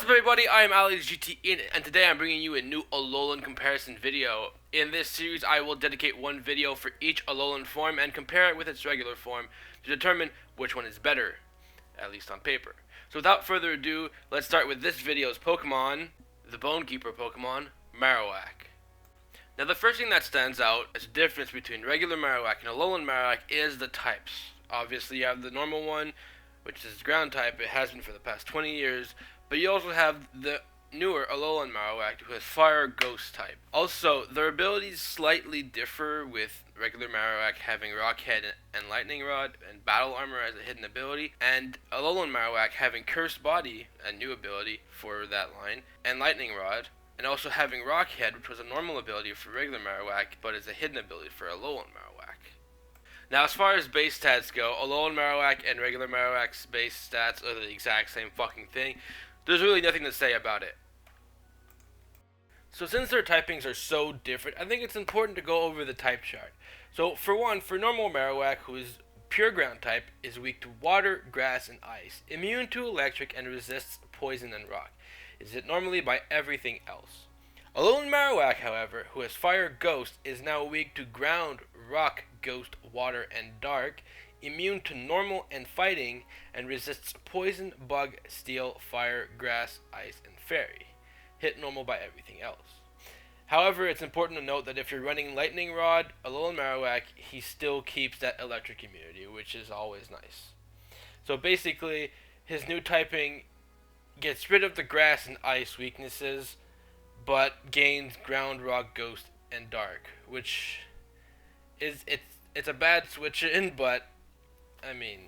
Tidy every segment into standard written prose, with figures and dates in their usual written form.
What's up everybody, I am ALOLAN, and today I'm bringing you a new ALOLAN comparison video. In this series I will dedicate one video for each ALOLAN form and compare it with its regular form to determine which one is better, at least on paper. So without further ado, let's start with this video's Pokemon, the Bonekeeper Pokemon, Marowak. Now the first thing that stands out as a difference between regular Marowak and ALOLAN Marowak is the types. Obviously you have the normal one, which is ground type. It has been for the past 20 years. But you also have the newer ALOLAN Marowak, who has Fire Ghost type. Also, their abilities slightly differ, with regular Marowak having Rock Head and Lightning Rod and Battle Armor as a hidden ability, and ALOLAN Marowak having Cursed Body, a new ability for that line, and Lightning Rod, and also having Rock Head, which was a normal ability for regular Marowak, but is a hidden ability for ALOLAN Marowak. Now, as far as base stats go, ALOLAN Marowak and regular Marowak's base stats are the exact same fucking thing. There's really nothing to say about it. So since their typings are so different, I think it's important to go over the type chart. So for one, for normal Marowak, who is pure ground type, is weak to water, grass, and ice, immune to electric, and resists poison and rock. Is hit normally by everything else. ALOLAN Marowak, however, who has Fire Ghost, is now weak to ground, rock, ghost, water, and dark, immune to normal and fighting, and resists poison, bug, steel, fire, grass, ice, and fairy. Hit normal by everything else. However, it's important to note that if you're running Lightning Rod, ALOLAN Marowak, he still keeps that electric immunity, which is always nice. So basically, his new typing gets rid of the grass and ice weaknesses, but gains ground, rock, ghost, and dark, which is it's a bad switch in, but I mean,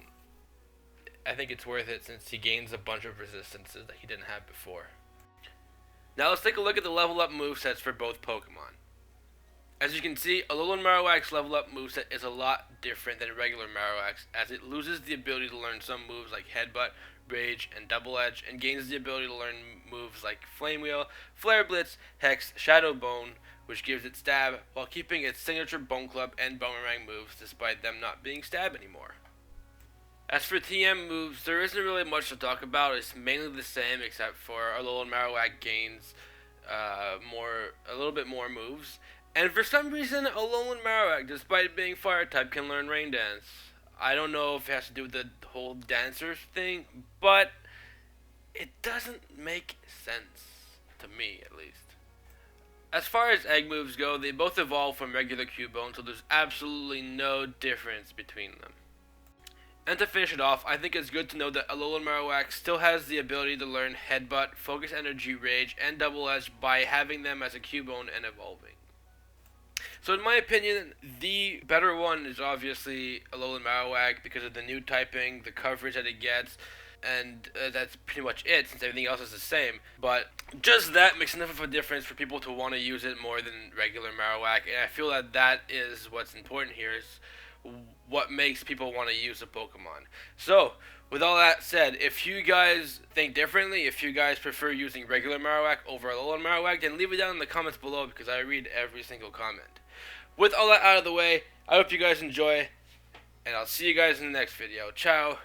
I think it's worth it since he gains a bunch of resistances that he didn't have before. Now let's take a look at the level up movesets for both Pokemon. As you can see, ALOLAN Marowak's level up moveset is a lot different than regular Marowak's, as it loses the ability to learn some moves like Headbutt, Rage, and Double Edge, and gains the ability to learn moves like Flame Wheel, Flare Blitz, Hex, Shadow Bone, which gives it Stab, while keeping its signature Bone Club and Boomerang moves despite them not being Stab anymore. As for TM moves, there isn't really much to talk about. It's mainly the same, except for ALOLAN Marowak gains a little bit more moves. And for some reason, ALOLAN Marowak, despite being Fire type, can learn Rain Dance. I don't know if it has to do with the whole dancers thing, but it doesn't make sense, to me at least. As far as egg moves go, they both evolve from regular Cubone, so there's absolutely no difference between them. And to finish it off, I think it's good to know that ALOLAN Marowak still has the ability to learn Headbutt, Focus Energy, Rage, and Double Edge by having them as a Cubone and evolving. So in my opinion, the better one is obviously ALOLAN Marowak because of the new typing, the coverage that it gets, and that's pretty much it since everything else is the same. But just that makes enough of a difference for people to want to use it more than regular Marowak, and I feel that that is what's important here, is what makes people want to use a Pokemon. So, with all that said, if you guys think differently, if you guys prefer using regular Marowak over ALOLAN Marowak, then leave it down in the comments below because I read every single comment. With all that out of the way, I hope you guys enjoy, and I'll see you guys in the next video. Ciao!